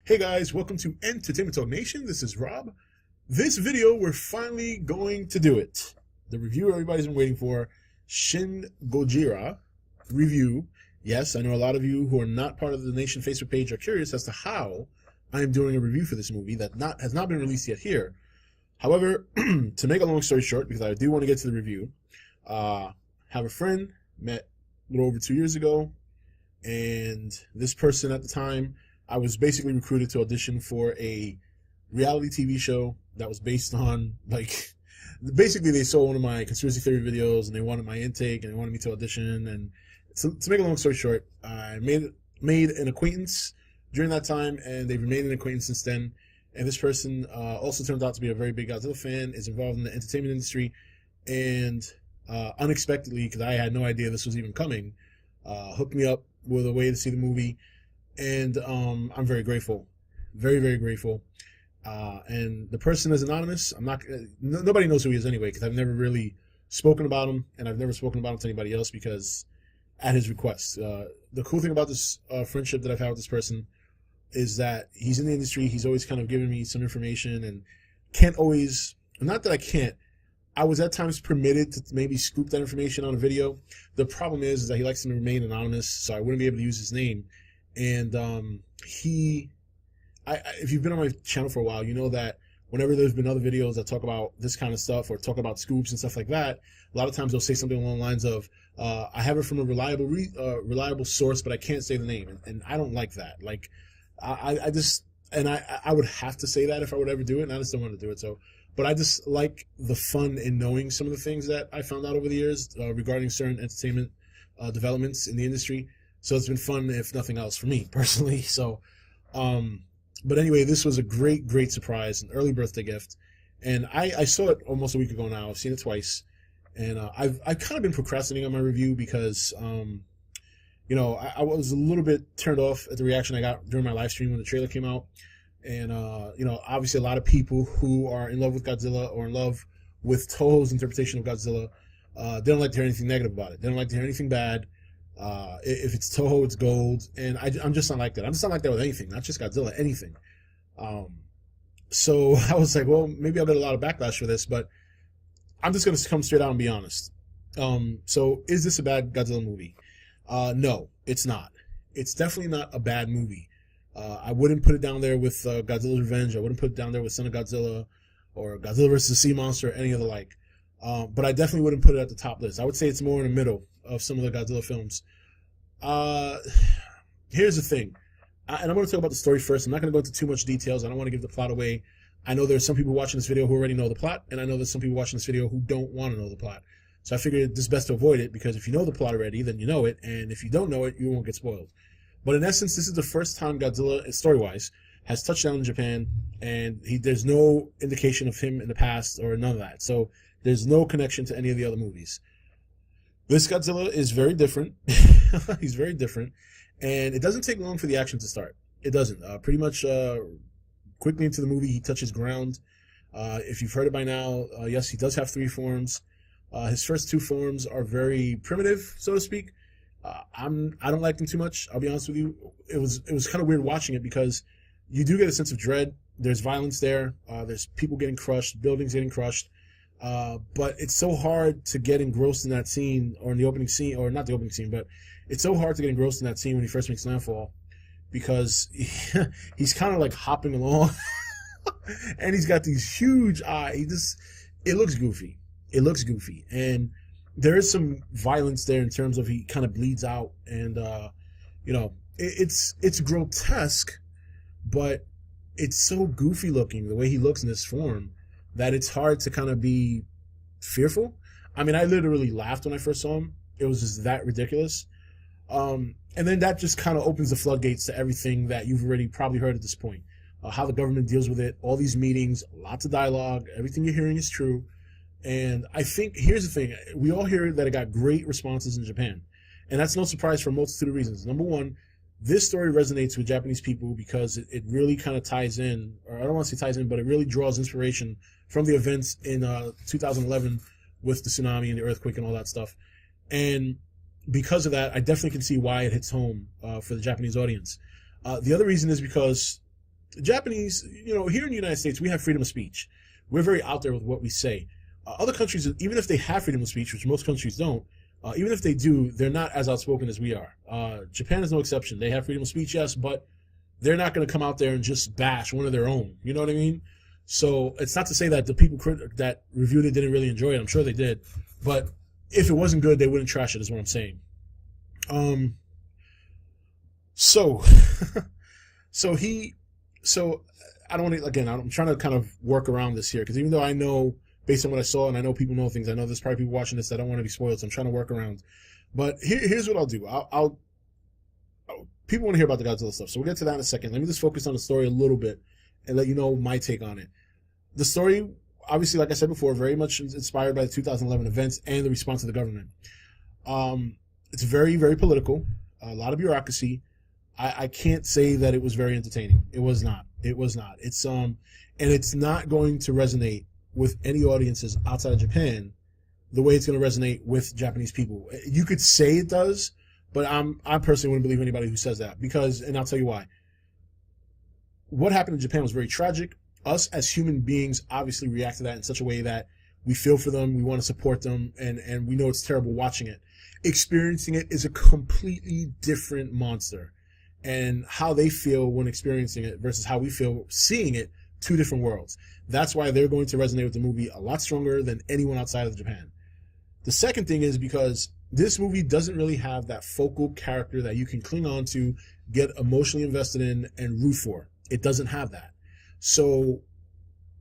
Hey guys, welcome to Entertainment Talk Nation. This is Rob. This video, we're finally going to do it. The review everybody's been waiting for, Shin Gojira review. Yes, I know a lot of you who are not part of the Nation Facebook page are curious as to how I am doing a review for this movie that has not been released yet here. However, to make a long story short, because I do want to get to the review, have a friend, met a little over 2 years ago, and this person at the time, I was basically recruited to audition for a reality TV show that was based on, like, basically they saw one of my conspiracy theory videos and they wanted my intake and they wanted me to audition. And to make a long story short, I made an acquaintance during that time, and they've remained an acquaintance since then. And this person also turned out to be a very big Godzilla fan, is involved in the entertainment industry, and unexpectedly, because I had no idea this was even coming, hooked me up with a way to see the movie. And I'm very grateful, very, very grateful. And the person is anonymous. Nobody knows who he is anyway, because I've never really spoken about him, and I've never spoken about him to anybody else because at his request. The cool thing about this friendship that I've had with this person is that he's in the industry. He's always kind of giving me some information, and can't always, not that I can't, I was at times permitted to maybe scoop that information on a video. The problem is that he likes to remain anonymous, so I wouldn't be able to use his name. And if you've been on my channel for a while, you know that whenever there's been other videos that talk about this kind of stuff or talk about scoops and stuff like that, a lot of times they'll say something along the lines of, I have it from a reliable source, but I can't say the name. And I don't like that. Like, I would have to say that if I would ever do it, and I just don't want to do it. So, but I just like the fun in knowing some of the things that I found out over the years regarding certain entertainment developments in the industry. So it's been fun, if nothing else, for me personally. So, but anyway, this was a great, great surprise, an early birthday gift. And I saw it almost a week ago now. I've seen it twice. And I've kind of been procrastinating on my review because, you know, I was a little bit turned off at the reaction I got during my live stream when the trailer came out. And, you know, obviously a lot of people who are in love with Godzilla or in love with Toho's interpretation of Godzilla, they don't like to hear anything negative about it. They don't like to hear anything bad. If it's Toho, it's gold, and I'm just not like that. I'm just not like that with anything, not just Godzilla, anything. So I was like, well, maybe I'll get a lot of backlash for this, but I'm just going to come straight out and be honest. So is this a bad Godzilla movie? No, it's not. It's definitely not a bad movie. I wouldn't put it down there with Godzilla's Revenge. I wouldn't put it down there with Son of Godzilla or Godzilla vs. the Sea Monster or any of the like. But I definitely wouldn't put it at the top list. I would say it's more in the middle of some of the Godzilla films. Here's the thing, and I'm going to talk about the story first. I'm not going to go into too much details. I don't want to give the plot away. I know there's some people watching this video who already know the plot, and I know there's some people watching this video who don't want to know the plot. So I figured it's best to avoid it, because if you know the plot already, then you know it, and if you don't know it, you won't get spoiled. But in essence, this is the first time Godzilla, story-wise, has touched down in Japan, and there's no indication of him in the past or none of that. So there's no connection to any of the other movies. This Godzilla is very different. He's very different. And it doesn't take long for the action to start. It doesn't. Pretty much quickly into the movie, he touches ground. If you've heard it by now, yes, he does have 3 forms. His first 2 forms are very primitive, so to speak. I don't like them too much, I'll be honest with you. It was kind of weird watching it, because you do get a sense of dread. There's violence there. There's people getting crushed, buildings getting crushed. But it's so hard to get engrossed in that scene, or in the opening scene, or not the opening scene, but it's so hard to get engrossed in that scene when he first makes landfall, because he's kind of like hopping along, and he's got these huge eyes. It looks goofy. It looks goofy, and there is some violence there in terms of he kind of bleeds out, and you know, it's grotesque, but it's so goofy looking the way he looks in this form, that it's hard to kind of be fearful. I mean, I literally laughed when I first saw him. It was just that ridiculous. And then that just kind of opens the floodgates to everything that you've already probably heard at this point. How the government deals with it, all these meetings, lots of dialogue, everything you're hearing is true. And I think, here's the thing, we all hear that it got great responses in Japan. And that's no surprise for a multitude of reasons. Number one, this story resonates with Japanese people because it really kind of ties in, or I don't want to say ties in, but it really draws inspiration from the events in 2011 with the tsunami and the earthquake and all that stuff. And because of that, I definitely can see why it hits home for the Japanese audience. The other reason is because The Japanese, here in the United States, we have freedom of speech. We're very out there with what we say. Other countries, even if they have freedom of speech, which most countries don't, even if they do, they're not as outspoken as we are. Japan is no exception. They have freedom of speech, yes, but they're not going to come out there and just bash one of their own. You know what I mean? So it's not to say that the people that reviewed it didn't really enjoy it. I'm sure they did. But if it wasn't good, they wouldn't trash it, is what I'm saying. So I don't want to, again, I'm trying to kind of work around this here, because even though I know, based on what I saw, and I know people know things, I know there's probably people watching this that don't want to be spoiled, so I'm trying to work around. But here's what I'll do. People want to hear about the Godzilla stuff, so we'll get to that in a second. Let me just focus on the story a little bit and let you know my take on it. The story, obviously, like I said before, very much inspired by the 2011 events and the response of the government. It's very, very political, a lot of bureaucracy. I can't say that it was very entertaining. It was not. It's and it's not going to resonate with any audiences outside of Japan the way it's going to resonate with Japanese people. You could say it does, but I personally wouldn't believe anybody who says that, because, and I'll tell you why. What happened in Japan was very tragic. Us as human beings obviously react to that in such a way that we feel for them, we want to support them, and we know it's terrible watching it. Experiencing it is a completely different monster. And how they feel when experiencing it versus how we feel seeing it, two different worlds. That's why they're going to resonate with the movie a lot stronger than anyone outside of Japan. The second thing is because this movie doesn't really have that focal character that you can cling on to, get emotionally invested in, and root for. It doesn't have that. So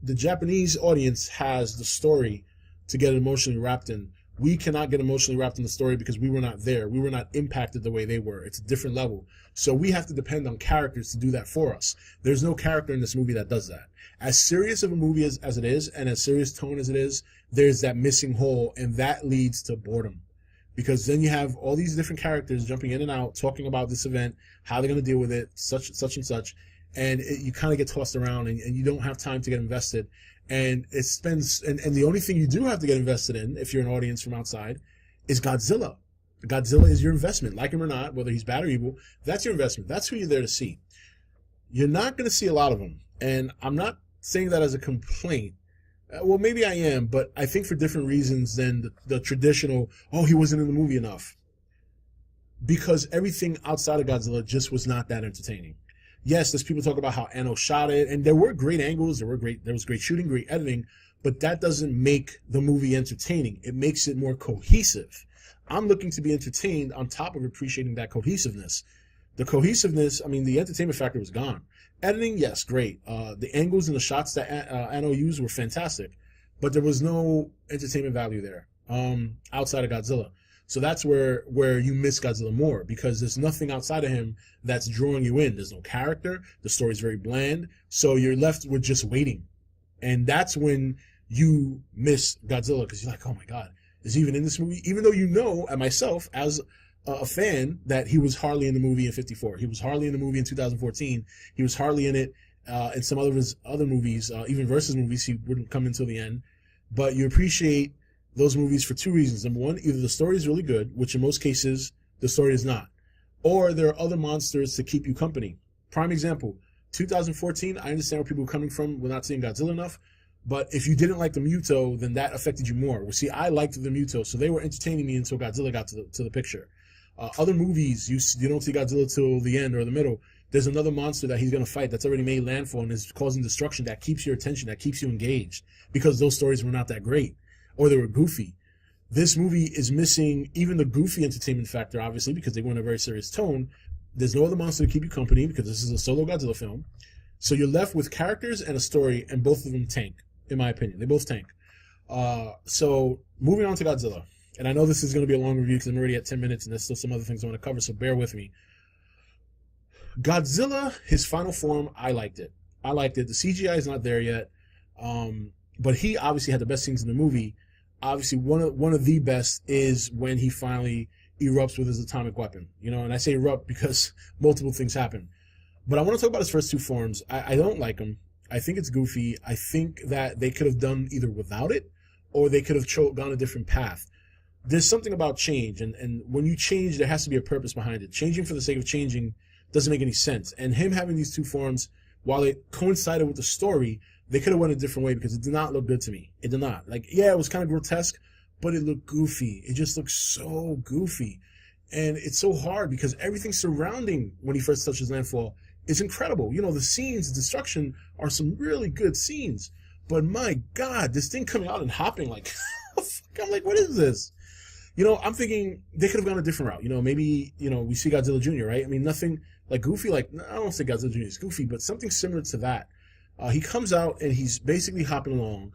the Japanese audience has the story to get emotionally wrapped in. We cannot get emotionally wrapped in the story because we were not there. We were not impacted the way they were. It's a different level. So we have to depend on characters to do that for us. There's no character in this movie that does that. As serious of a movie as it is, and as serious tone as it is, there's that missing hole, and that leads to boredom. Because then you have all these different characters jumping in and out, talking about this event, how they're going to deal with it, such and such, and you kind of get tossed around, and you don't have time to get invested. And it spends, and the only thing you do have to get invested in, if you're an audience from outside, is Godzilla. Godzilla is your investment. Like him or not, whether he's bad or evil, that's your investment. That's who you're there to see. You're not going to see a lot of them. And I'm not saying that as a complaint. Well, maybe I am, but I think for different reasons than the traditional, oh, he wasn't in the movie enough. Because everything outside of Godzilla just was not that entertaining. Yes, there's people talk about how Anno shot it, and there were great angles, there was great shooting, great editing, but that doesn't make the movie entertaining. It makes it more cohesive. I'm looking to be entertained on top of appreciating that cohesiveness. The cohesiveness, I mean, the entertainment factor was gone. Editing, yes, great. The angles and the shots that Anno used were fantastic, but there was no entertainment value there outside of Godzilla. So that's where you miss Godzilla more, because there's nothing outside of him that's drawing you in. There's no character. The story's very bland. So you're left with just waiting. And that's when you miss Godzilla, because you're like, oh my God, is he even in this movie? Even though you know, and myself, as a fan, that he was hardly in the movie in 54. He was hardly in the movie in 2014. He was hardly in it in some of his other movies, even Versus movies. He wouldn't come until the end. But you appreciate those movies for two reasons. Number one, either the story is really good, which in most cases the story is not, or there are other monsters to keep you company. Prime example, 2014, I understand where people are coming from. We're not seeing Godzilla enough, but if you didn't like the Muto, then that affected you more. Well, see, I liked the Muto, so they were entertaining me until Godzilla got to the picture. Other movies, you don't see Godzilla till the end or the middle. There's another monster that he's going to fight that's already made landfall and is causing destruction that keeps your attention, that keeps you engaged, because those stories were not that great. Or they were goofy. This movie is missing even the goofy entertainment factor, obviously, because they went a very serious tone. There's no other monster to keep you company, because this is a solo Godzilla film. So you're left with characters and a story, and both of them tank, in my opinion. They both tank. So moving on to Godzilla. And I know this is going to be a long review because I'm already at 10 minutes, and there's still some other things I want to cover, so bear with me. Godzilla, his final form, I liked it. The CGI is not there yet, but he obviously had the best scenes in the movie. Obviously, one of the best is when he finally erupts with his atomic weapon. And I say erupt because multiple things happen. But I want to talk about his first two forms. I don't like him. I think it's goofy. I think that they could have done either without it, or they could have gone a different path. There's something about change, and when you change, there has to be a purpose behind it. Changing for the sake of changing doesn't make any sense. And him having these two forms while it coincided with the story, they could have went a different way because it did not look good to me. It did not. Like, yeah, it was kind of grotesque, but it looked goofy. It just looked so goofy. And it's so hard because everything surrounding when he first touches landfall is incredible. You know, the scenes, the destruction are some really good scenes. But my God, this thing coming out and hopping like, I'm like, what is this? You know, I'm thinking they could have gone a different route. You know, maybe, you know, we see Godzilla Jr., right? I mean, nothing like goofy, like, I don't say Godzilla Jr. is goofy, but something similar to that. He comes out and he's basically hopping along.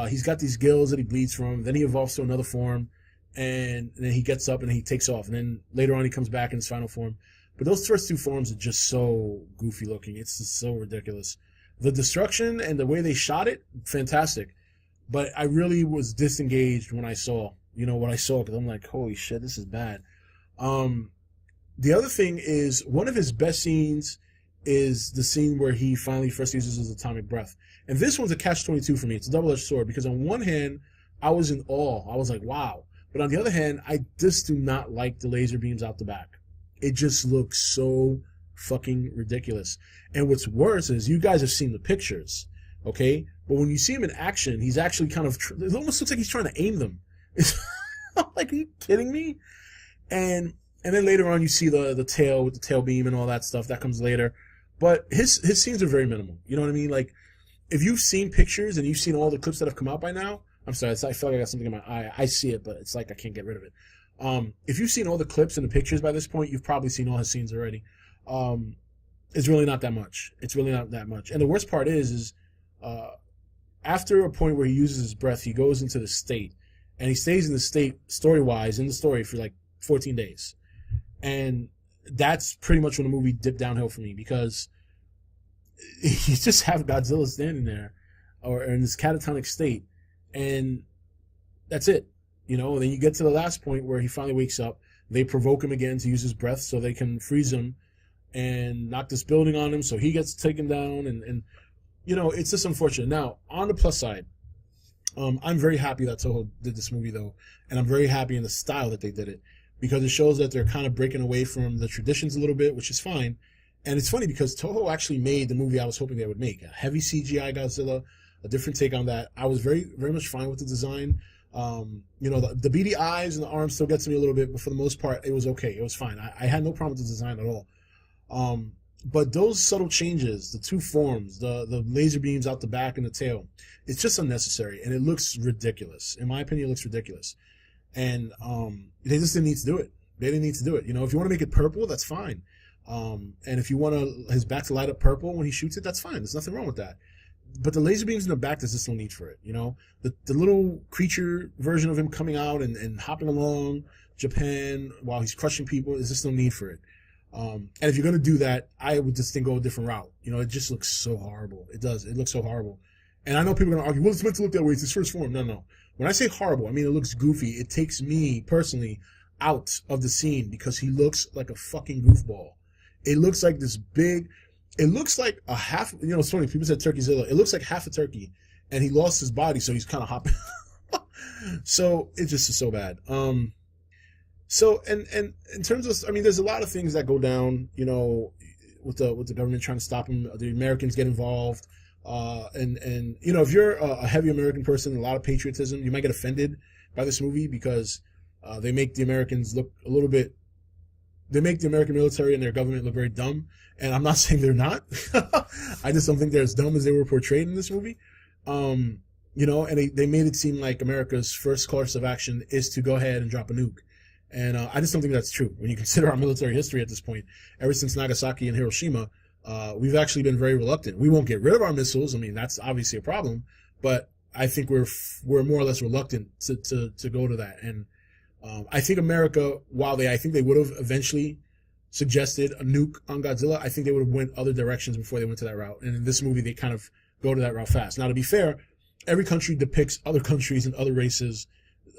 He's got these gills that he bleeds from. Then he evolves to another form. And then he gets up and he takes off. And then later on he comes back in his final form. But those first two forms are just so goofy looking. It's just so ridiculous. The destruction and the way they shot it, fantastic. But I really was disengaged when I saw, you know, what I saw. Because I'm like, holy shit, this is bad. The other thing is, one of his best scenes is the scene where he finally first uses his atomic breath. And this one's a catch-22 for me. It's a double-edged sword. Because on one hand, I was in awe. I was like, wow. But on the other hand, I just do not like the laser beams out the back. It just looks so fucking ridiculous. And what's worse is you guys have seen the pictures, okay? But when you see him in action, he's actually kind of, it almost looks like he's trying to aim them. I'm like, are you kidding me? And then later on you see the tail with the tail beam and all that stuff. That comes later. But his scenes are very minimal. You know what I mean? Like, if you've seen pictures and you've seen all the clips that have come out by now, I'm sorry, I feel like I got something in my eye. I see it, but it's like I can't get rid of it. If you've seen all the clips and the pictures by this point, you've probably seen all his scenes already. It's really not that much. It's really not that much. And the worst part is after a point where he uses his breath, he goes into the state. And he stays in the state, story-wise, in the story for like 14 days. And that's pretty much when the movie dipped downhill for me, because you just have Godzilla standing there or in this catatonic state. And that's it, you know. And then you get to the last point where he finally wakes up. They provoke him again to use his breath so they can freeze him and knock this building on him. So he gets taken down, and you know, it's just unfortunate. Now, on the plus side, I'm very happy that Toho did this movie, though, and I'm very happy in the style that they did it, because it shows that they're kind of breaking away from the traditions a little bit, which is fine. And it's funny because Toho actually made the movie I was hoping they would make, a heavy CGI Godzilla, a different take on that. I was very, very much fine with the design. You know, the beady eyes and the arms still gets me a little bit, but for the most part, it was okay. It was fine. I had no problem with the design at all. But those subtle changes, the two forms, the laser beams out the back and the tail, it's just unnecessary, and it looks ridiculous. In my opinion, it looks ridiculous. And they just didn't need to do it. They didn't need to do it. You know, if you want to make it purple, that's fine. And if you want his back to light up purple when he shoots it, that's fine. There's nothing wrong with that. But the laser beams in the back, there's just no need for it. You know, the little creature version of him coming out and hopping along Japan while he's crushing people, there's just no need for it. And if you're going to do that, I would just think go a different route. You know, it just looks so horrible. It does. It looks so horrible. And I know people are going to argue, well, it's meant to look that way. It's his first form. No. When I say horrible, I mean it looks goofy. It takes me, personally, out of the scene because he looks like a fucking goofball. It looks like this big... It looks like a half... You know, it's funny. People said Turkeyzilla. It looks like half a turkey. And he lost his body, so he's kind of hopping. So, it just is so bad. So, and in terms of... I mean, there's a lot of things that go down, you know, with the government trying to stop him. The Americans get involved. And you know, if you're a heavy American person, a lot of patriotism, you might get offended by this movie because they make the Americans look a little bit... They make the American military and their government look very dumb. And I'm not saying they're not. I just don't think they're as dumb as they were portrayed in this movie. You know, and they made it seem like America's first course of action is to go ahead and drop a nuke. And I just don't think that's true when you consider our military history at this point. Ever since Nagasaki and Hiroshima, we've actually been very reluctant. We won't get rid of our missiles. I mean, that's obviously a problem. But I think we're more or less reluctant to go to that. And I think America, while I think they would have eventually suggested a nuke on Godzilla, I think they would have went other directions before they went to that route. And in this movie, they kind of go to that route fast. Now, to be fair, every country depicts other countries and other races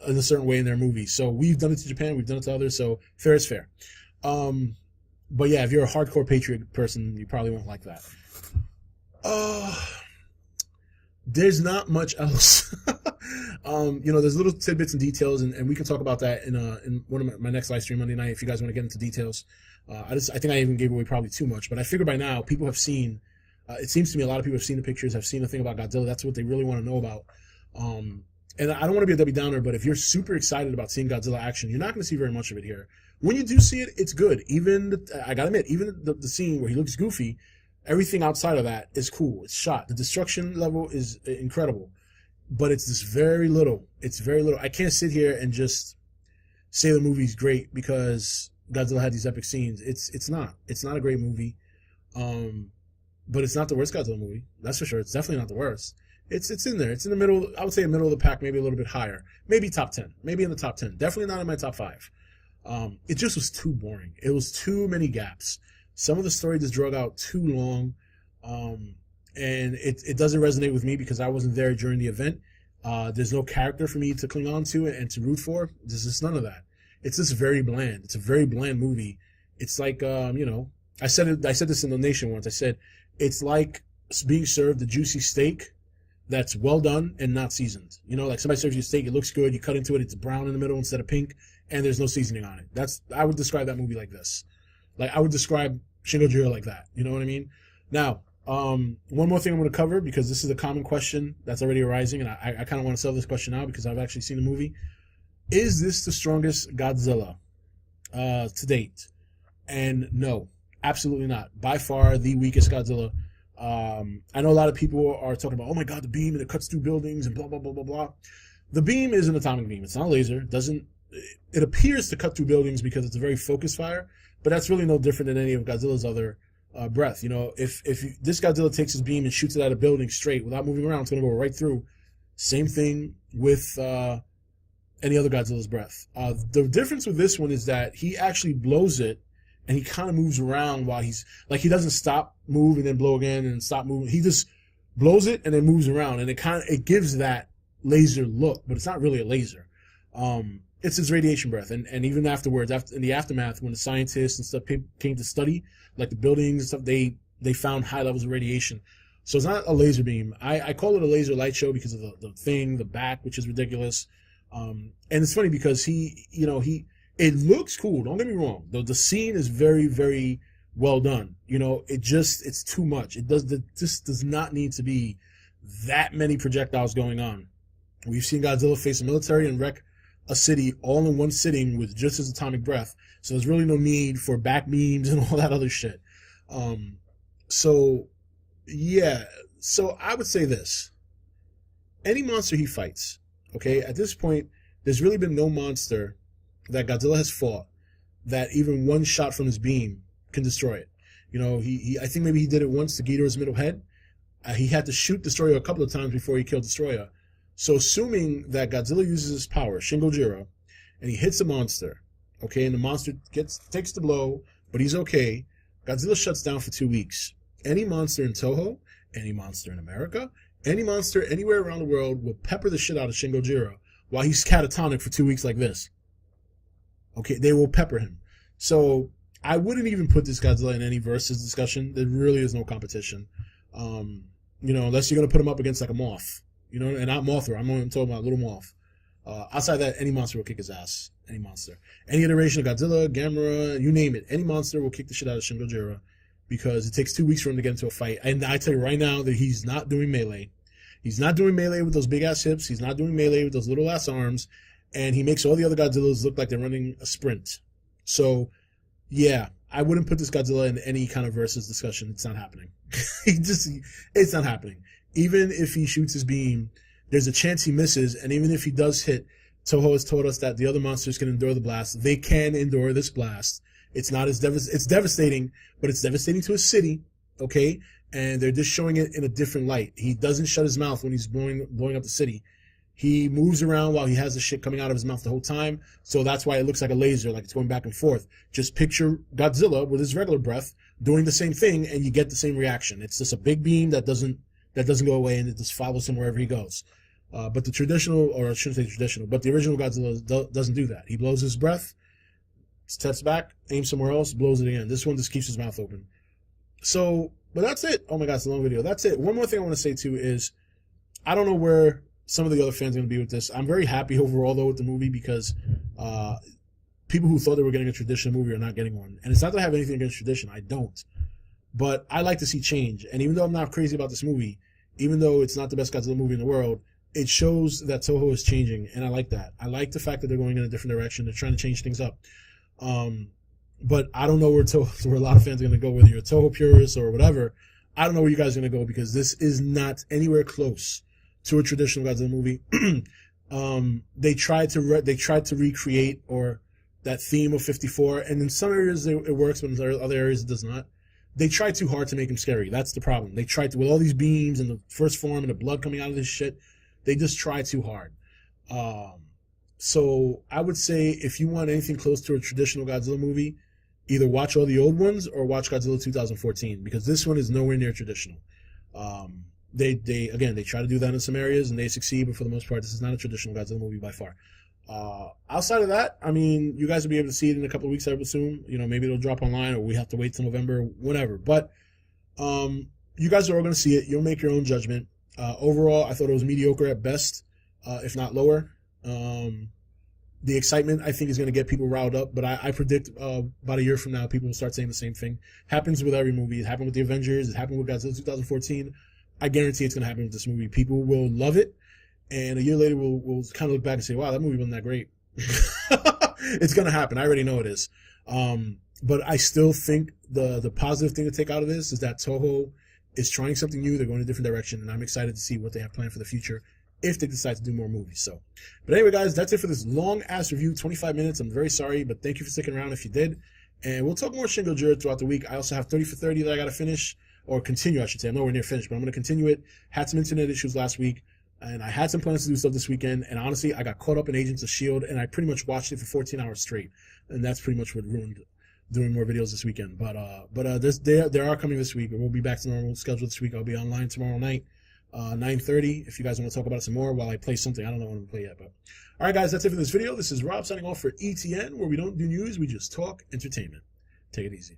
in a certain way in their movies. So we've done it to Japan, we've done it to others, so fair is fair. But yeah, if you're a hardcore patriot person, you probably won't like that. There's not much else. You know, there's little tidbits and details, and we can talk about that in one of my next live stream Monday night if you guys want to get into details. I think I even gave away probably too much, but I figure by now people have seen It seems to me a lot of people have seen the pictures, have seen the thing about Godzilla. That's what they really want to know about. And I don't want to be a Debbie Downer, but if you're super excited about seeing Godzilla action, you're not going to see very much of it here. When you do see it, it's good. Even I gotta admit, even the scene where he looks goofy, everything outside of that is cool. It's shot. The destruction level is incredible, but it's just very little. It's very little. I can't sit here and just say the movie's great because Godzilla had these epic scenes. It's not. It's not a great movie, but it's not the worst Godzilla movie. That's for sure. It's definitely not the worst. It's in there. It's in the middle. I would say middle of the pack, maybe a little bit higher. Maybe top 10. Maybe in the top 10. Definitely not in my top 5. It just was too boring. It was too many gaps. Some of the story just drug out too long. And it doesn't resonate with me because I wasn't there during the event. There's no character for me to cling on to and to root for. There's just none of that. It's just very bland. It's a very bland movie. It's like, I said this in the Nation once. I said, it's like being served a juicy steak that's well done and not seasoned. Like somebody serves you a steak, it looks good, you cut into it, it's brown in the middle instead of pink, and there's no seasoning on it. I would describe that movie like this. Like I would describe Shin Gojira like that. You know what I mean? Now, one more thing I'm going to cover because this is a common question that's already arising, and I kind of want to settle this question out because I've actually seen the movie. Is this the strongest Godzilla to date? And no, absolutely not. By far the weakest Godzilla. I know a lot of people are talking about, oh my god, the beam and it cuts through buildings and blah blah blah blah blah. The beam is an atomic beam. It's not a laser. It appears to cut through buildings because it's a very focused fire, but that's really no different than any of Godzilla's other breath. If this Godzilla takes his beam and shoots it at a building straight without moving around, it's going to go right through. Same thing with any other Godzilla's breath. The difference with this one is that he actually blows it and he kind of moves around while he doesn't stop, move, and then blow again and stop moving. He just blows it and then moves around, and it gives that laser look, but it's not really a laser. It's his radiation breath, and even afterwards, in the aftermath, when the scientists and stuff came to study, like the buildings and stuff, they found high levels of radiation. So it's not a laser beam. I call it a laser light show because of the back, which is ridiculous. And it's funny because it looks cool. Don't get me wrong. The scene is very, very well done. It's too much. This does not need to be that many projectiles going on. We've seen Godzilla face the military and wreck a city all in one sitting with just his atomic breath. So there's really no need for back beams and all that other shit. So I would say this. Any monster he fights, okay, at this point, there's really been no monster that Godzilla has fought that even one shot from his beam can destroy it. I think maybe he did it once to Ghidorah's middle head. He had to shoot Destroyer a couple of times before he killed Destroyer. So assuming that Godzilla uses his power, Shin Gojira, and he hits a monster, okay, and the monster takes the blow, but he's okay, Godzilla shuts down for 2 weeks. Any monster in Toho, any monster in America, any monster anywhere around the world will pepper the shit out of Shin Gojira while he's catatonic for 2 weeks like this. Okay, they will pepper him. So I wouldn't even put this Godzilla in any versus discussion. There really is no competition. Unless you're going to put him up against like a Moth. And not Mothra. I'm talking about Little Moth. Outside that, any monster will kick his ass. Any monster. Any iteration of Godzilla, Gamera, you name it. Any monster will kick the shit out of Shin Gojira because it takes 2 weeks for him to get into a fight. And I tell you right now that he's not doing melee. He's not doing melee with those big-ass hips. He's not doing melee with those little-ass arms. And he makes all the other Godzillas look like they're running a sprint. So, yeah, I wouldn't put this Godzilla in any kind of versus discussion. It's not happening. It's not happening. Even if he shoots his beam, there's a chance he misses. And even if he does hit, Toho has told us that the other monsters can endure the blast. They can endure this blast. It's not as it's devastating, but it's devastating to a city, okay? And they're just showing it in a different light. He doesn't shut his mouth when he's blowing up the city. He moves around while he has the shit coming out of his mouth the whole time. So that's why it looks like a laser, like it's going back and forth. Just picture Godzilla with his regular breath doing the same thing, and you get the same reaction. It's just a big beam that doesn't go away, and it just follows him wherever he goes. But the traditional, or I shouldn't say traditional, but the original Godzilla doesn't do that. He blows his breath, steps back, aims somewhere else, blows it again. This one just keeps his mouth open. So, but that's it. Oh my God, it's a long video. That's it. One more thing I want to say too is, I don't know where some of the other fans are going to be with this. I'm very happy overall though with the movie because people who thought they were getting a traditional movie are not getting one. And it's not that I have anything against tradition. I don't. But I like to see change. And even though I'm not crazy about this movie, even though it's not the best Godzilla movie in the world, it shows that Toho is changing, and I like that. I like the fact that they're going in a different direction. They're trying to change things up. But I don't know where a lot of fans are going to go, whether you're a Toho purist or whatever. I don't know where you guys are going to go, because this is not anywhere close to a traditional Godzilla movie. They tried to recreate or that theme of 54, and in some areas it works, but in other areas it does not. They tried too hard to make him scary. That's the problem. They tried to, with all these beams and the first form and the blood coming out of this shit. They just try too hard. So I would say if you want anything close to a traditional Godzilla movie, either watch all the old ones or watch Godzilla 2014, because this one is nowhere near traditional. They try to do that in some areas and they succeed, but for the most part, this is not a traditional Godzilla movie by far. Outside of that, I mean, you guys will be able to see it in a couple of weeks, I would assume. You know, maybe it'll drop online, or we have to wait till November, whatever. But you guys are all going to see it. You'll make your own judgment. Overall, I thought it was mediocre at best, if not lower. The excitement, I think, is going to get people riled up, but I predict about a year from now, people will start saying the same thing. Happens with every movie. It happened with the Avengers. It happened with Godzilla 2014. I guarantee it's going to happen with this movie. People will love it, and a year later, we'll kind of look back and say, wow, that movie wasn't that great. It's going to happen. I already know it is. But I still think the positive thing to take out of this is that Toho is trying something new. They're going in a different direction, and I'm excited to see what they have planned for the future if they decide to do more movies. So, but anyway, guys, that's it for this long-ass review, 25 minutes. I'm very sorry, but thank you for sticking around if you did. And we'll talk more Shin Gojira throughout the week. I also have 30 for 30 that I got to finish, or continue, I should say. I'm nowhere near finished, but I'm going to continue it. Had some internet issues last week, and I had some plans to do stuff this weekend, and honestly, I got caught up in Agents of S.H.I.E.L.D., and I pretty much watched it for 14 hours straight, and that's pretty much what ruined doing more videos this weekend. But there are coming this week. We'll be back to normal schedule this week. I'll be online tomorrow night, 9:30. If you guys want to talk about it some more while I play something, I don't know what I'm gonna play yet. But all right, guys, that's it for this video. This is Rob signing off for ETN, where we don't do news, we just talk entertainment. Take it easy.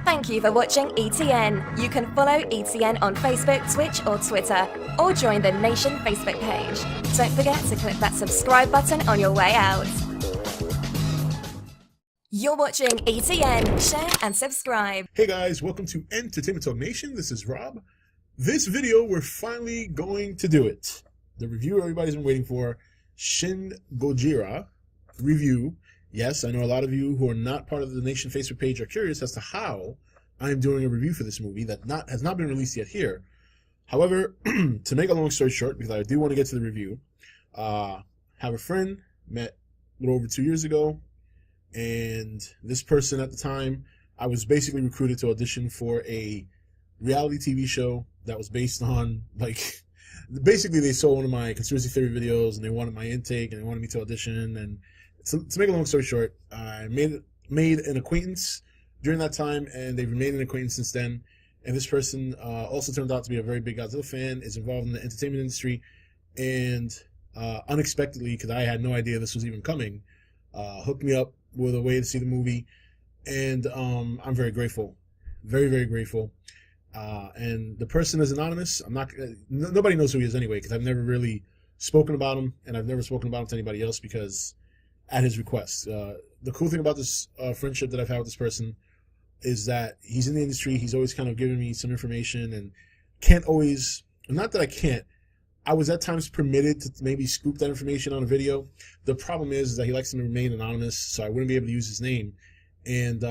Thank you for watching ETN. You can follow ETN on Facebook, Twitch, or Twitter, or join the Nation Facebook page. Don't forget to click that subscribe button on your way out. You're watching ETN. Share and subscribe. Hey guys, welcome to Entertainment Talk Nation. This is Rob. This video, we're finally going to do it. The review everybody's been waiting for, Shin Gojira review. Yes, I know a lot of you who are not part of the Nation Facebook page are curious as to how I'm doing a review for this movie that has not been released yet here. However, to make a long story short, because I do want to get to the review, have a friend, met a little over 2 years ago, and this person at the time, I was basically recruited to audition for a reality TV show that was based on, like, basically they saw one of my conspiracy theory videos and they wanted my intake and they wanted me to audition. And to make a long story short, I made an acquaintance during that time, and they've remained an acquaintance since then. And this person also turned out to be a very big Godzilla fan, is involved in the entertainment industry, and unexpectedly, because I had no idea this was even coming, hooked me up with a way to see the movie, and I'm very grateful, very, very grateful. And the person is anonymous. Nobody knows who he is anyway, because I've never really spoken about him, and I've never spoken about him to anybody else because at his request. The cool thing about this friendship that I've had with this person is that he's in the industry. He's always kind of giving me some information, and can't always, not that I can't, I was at times permitted to maybe scoop that information on a video. The problem is that he likes to remain anonymous, so I wouldn't be able to use his name. And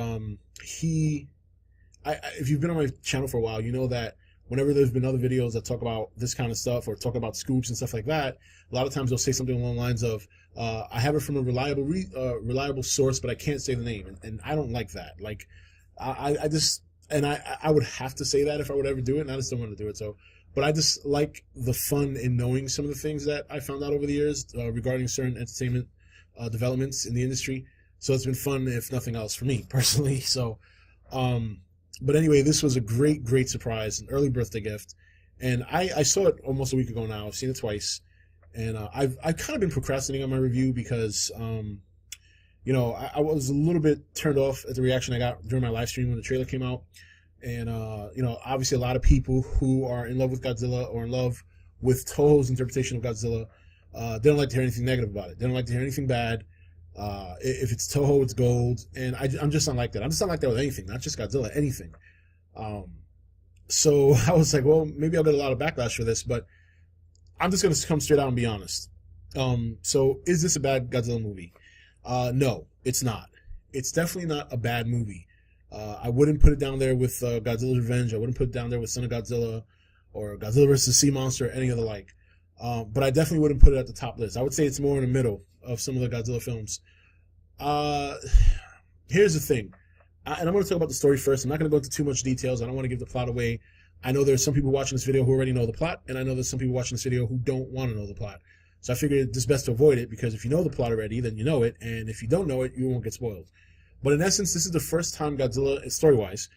if you've been on my channel for a while, you know that whenever there's been other videos that talk about this kind of stuff or talk about scoops and stuff like that, a lot of times they'll say something along the lines of, I have it from a reliable source, but I can't say the name. And I don't like that. Like, I would have to say that if I would ever do it, and I just don't want to do it. So, but I just like the fun in knowing some of the things that I found out over the years regarding certain entertainment developments in the industry. So it's been fun, if nothing else, for me personally. So, but anyway, this was a great, great surprise, an early birthday gift. And I saw it almost a week ago now. I've seen it twice. And I've kind of been procrastinating on my review because, you know, I was a little bit turned off at the reaction I got during my live stream when the trailer came out. And, you know, obviously a lot of people who are in love with Godzilla or in love with Toho's interpretation of Godzilla, they don't like to hear anything negative about it. They don't like to hear anything bad. If it's Toho, it's gold. And I'm just not like that. I'm just not like that with anything, not just Godzilla, anything. So I was like, well, maybe I'll get a lot of backlash for this, but I'm just going to come straight out and be honest. So is this a bad Godzilla movie? No, it's not. It's definitely not a bad movie. I wouldn't put it down there with Godzilla's Revenge. I wouldn't put it down there with Son of Godzilla or Godzilla vs. Sea Monster or any of the like. But I definitely wouldn't put it at the top list. I would say it's more in the middle of some of the Godzilla films. Here's the thing. And I'm going to talk about the story first. I'm not going to go into too much details. I don't want to give the plot away. I know there's some people watching this video who already know the plot, and I know there's some people watching this video who don't want to know the plot. So I figured it's best to avoid it, because if you know the plot already, then you know it, and if you don't know it, you won't get spoiled. But in essence, this is the first time Godzilla, story-wise,